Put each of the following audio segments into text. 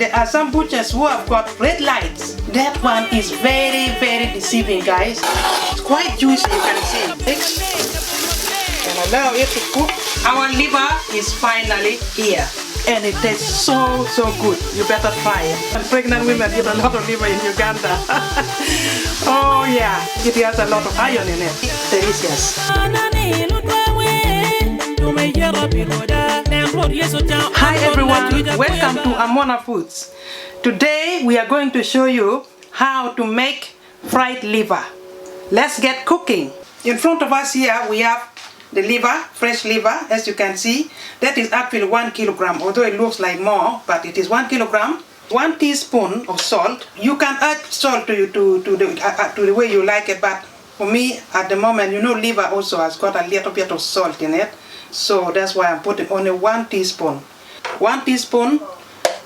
there are some butchers who have got red lights. That one is very, very deceiving, guys. It's quite juicy, you can see. And allow it to cook. Our liver is finally here. And it tastes so, so good. You better try it. And pregnant women eat a lot of liver in Uganda. Oh yeah, it has a lot of iron in it. Delicious. Hi everyone, welcome to Amuna Foods. Today we are going to show you how to make fried liver. Let's get cooking. In front of us here we have the liver, fresh liver, as you can see. That is actually 1 kilogram, although it looks like more, but it is 1 kilogram. 1 teaspoon of salt. You can add salt to the way you like it, but for me at the moment, you know, liver also has got a little bit of salt in it, so that's why I'm putting only 1 teaspoon. 1 teaspoon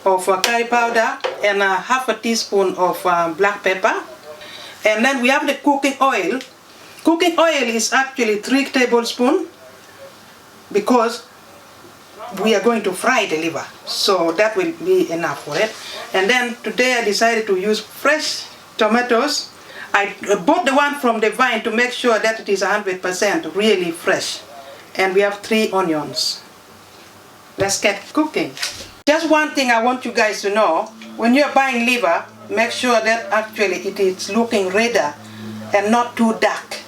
of curry powder and half a teaspoon of black pepper. And then we have the cooking oil. Cooking oil is actually 3 tablespoons because we are going to fry the liver, so that will be enough for it. And then today I decided to use fresh tomatoes. I bought the one from the vine to make sure that it is 100% really fresh. And we have 3 onions. Let's get cooking. Just one thing I want you guys to know: when you're buying liver, make sure that actually it is looking redder and not too dark.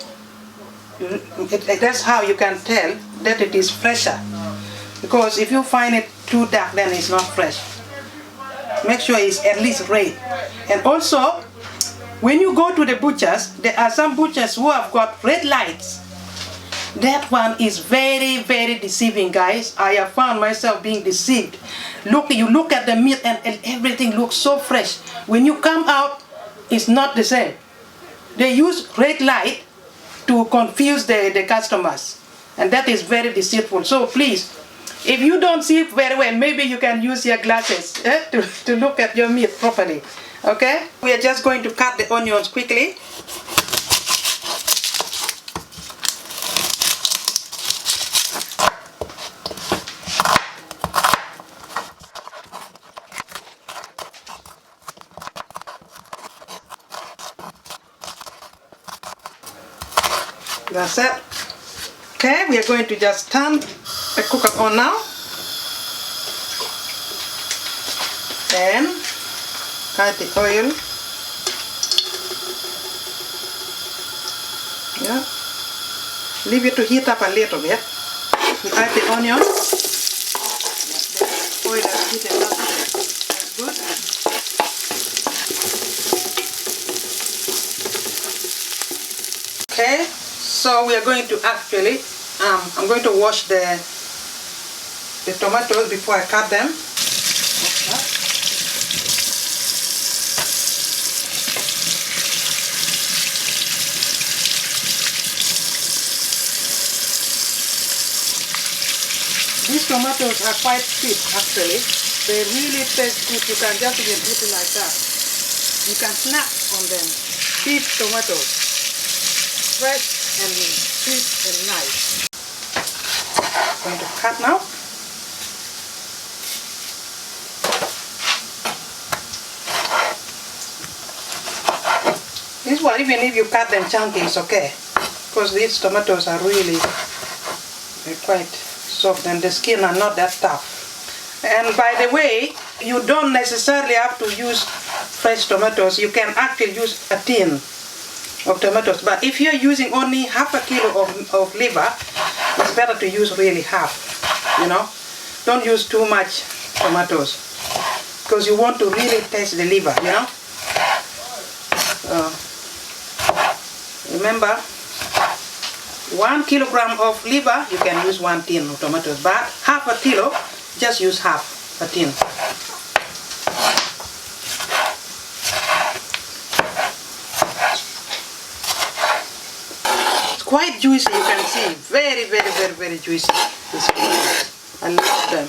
That's how you can tell that it is fresher, because if you find it too dark, then it's not fresh. Make sure it's at least red. And also, when you go to the butchers, there are some butchers who have got red lights. That one is very, very deceiving, guys. I have found myself being deceived. You look at the meat and everything looks so fresh. When you come out, it's not the same. They use red light to confuse the customers, and that is very deceitful. So please, if you don't see it very well, maybe you can use your glasses to look at your meat properly. Okay, we are just going to cut the onions quickly. That's it. Okay, we are going to just turn the cooker on now and add the oil. Yeah, leave it to heat up a little bit. We add the onion. The oil is heated up. That's good. Okay. So we are going to actually, I'm going to wash the tomatoes before I cut them. These tomatoes are quite sweet actually. They really taste good. You can just even eat it like that. You can snack on them. Sweet tomatoes. Fresh and sweet and nice. I'm going to cut now. This one, even if you cut them chunky, it's okay, because these tomatoes are really quite soft and the skin are not that tough. And by the way, you don't necessarily have to use fresh tomatoes. You can actually use a tin of tomatoes, but if you're using only half a kilo of liver, it's better to use really half, you know. Don't use too much tomatoes, because you want to really taste the liver, you know. Remember, 1 kilogram of liver, you can use 1 tin of tomatoes, but half a kilo, just use half a tin. Quite juicy, you can see. Very, very, very, very juicy. I love them.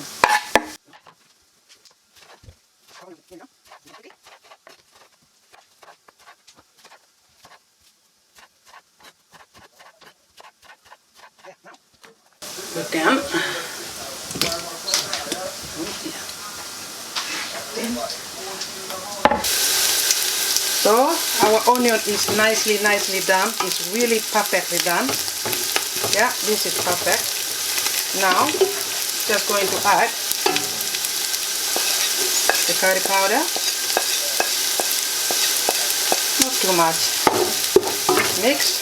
Again. So our onion is nicely done. It's really perfectly done. Yeah, this is perfect. Now, just going to add the curry powder. Not too much. Mix.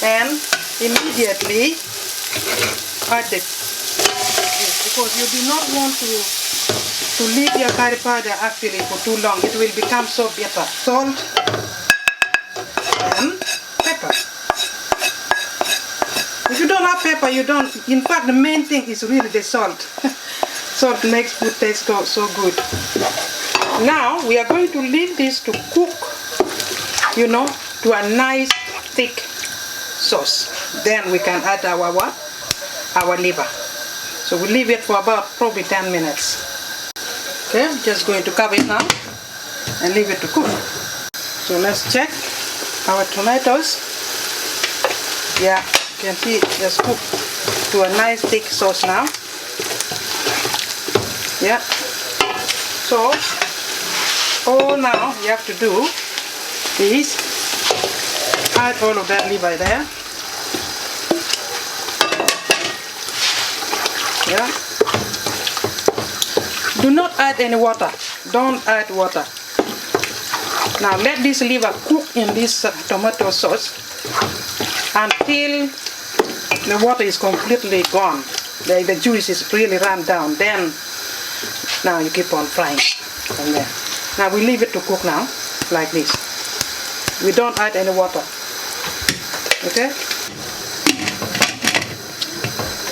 And immediately add this, because you do not want to leave your curry powder actually for too long. It will become so bitter. Salt and pepper. If you don't have pepper, you don't. In fact, the main thing is really the salt. Salt makes food taste so good. Now we are going to leave this to cook, you know, to a nice thick sauce. Then we can add our what? Our liver. So we leave it for about probably 10 minutes. Okay, just going to cover it now and leave it to cook. So let's check our tomatoes. Yeah, you can see it just cooked to a nice thick sauce now. Yeah. So all now you have to do is add all of that liver there. Yeah. Do not add any water. Don't add water. Now let this liver cook in this tomato sauce until the water is completely gone. The juice is really run down. Then now you keep on frying from there. Now we leave it to cook now, like this. We don't add any water. Okay?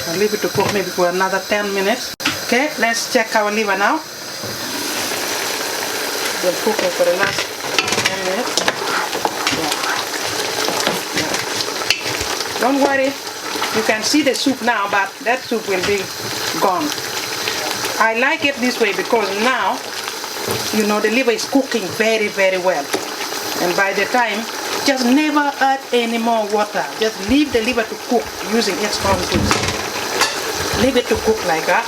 I'll leave it to cook maybe for another 10 minutes. Okay, let's check our liver now. We'll cook it for the last 10 minutes. Yeah. Don't worry, you can see the soup now, but that soup will be gone. I like it this way because now, you know, the liver is cooking very well. And by the time, just never add any more water. Just leave the liver to cook using its own juice. Leave it to cook like that.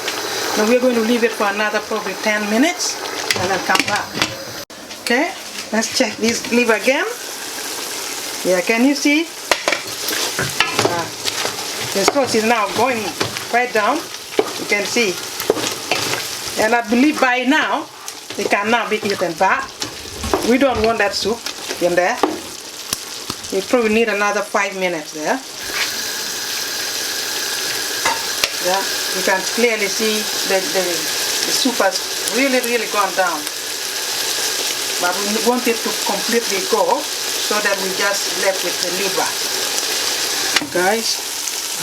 Now we're going to leave it for another probably 10 minutes and then come back. Okay, let's check this liver again. Yeah, can you see? The sauce is now going right down. You can see. And I believe by now, it can now be eaten, but we don't want that soup in there. We probably need another 5 minutes there. Yeah, you can clearly see the soup has really gone down. But we want it to completely go so that we just left with the liver. Guys,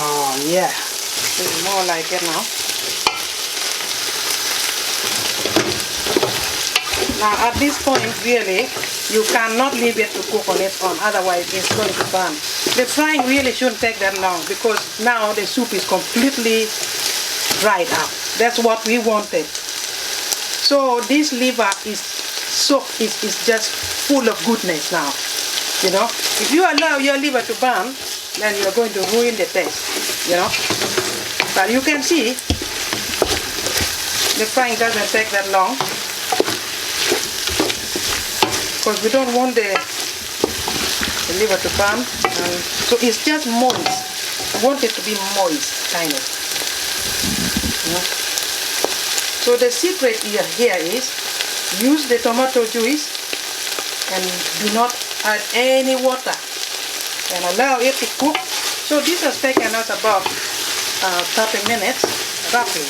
oh yeah, this is more like it now. Now at this point really, you cannot leave it to cook on its own, otherwise it's going to burn. The frying really shouldn't take that long because now the soup is completely dried out. That's what we wanted. So this liver is just full of goodness now. You know, if you allow your liver to burn, then you're going to ruin the taste. You know, but you can see the frying doesn't take that long because we don't want the liver to burn. So it's just moist. I want it to be moist, kind of. You know? So the secret here is use the tomato juice and do not add any water and allow it to cook. So this has taken us about 30 minutes roughly,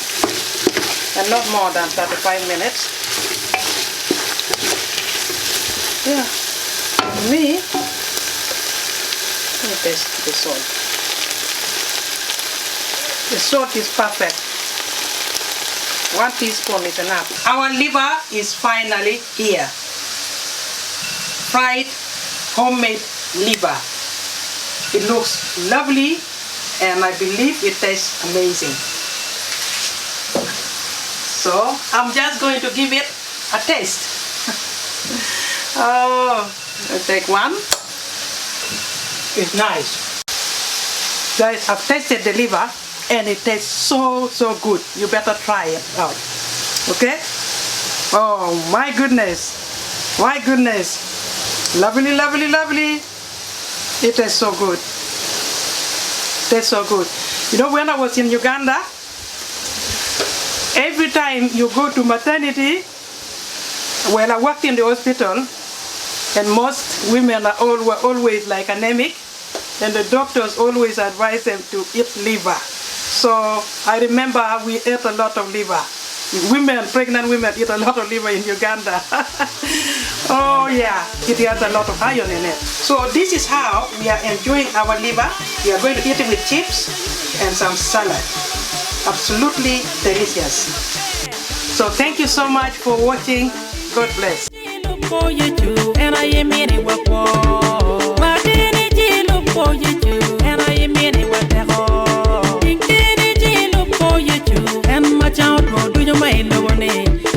and not more than 35 minutes. Yeah, for me, let me taste the salt. The salt is perfect. 1 teaspoon is enough. Our liver is finally here. Fried homemade liver. It looks lovely and I believe it tastes amazing. So I'm just going to give it a taste. Oh, I'll take one. It's nice. Guys, I've tasted the liver and it tastes so good. You better try it out. Okay? Oh my goodness. My goodness. Lovely, lovely, lovely. It tastes so good. Tastes so good. You know, when I was in Uganda, every time you go to maternity, well, I worked in the hospital, and most women were always like anemic, and the doctors always advise them to eat liver. So I remember we ate a lot of liver. Pregnant women eat a lot of liver in Uganda. Oh yeah, it has a lot of iron in it. So this is how we are enjoying our liver. We are going to eat it with chips and some salad. Absolutely delicious. So thank you so much for watching. God bless.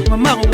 Mama,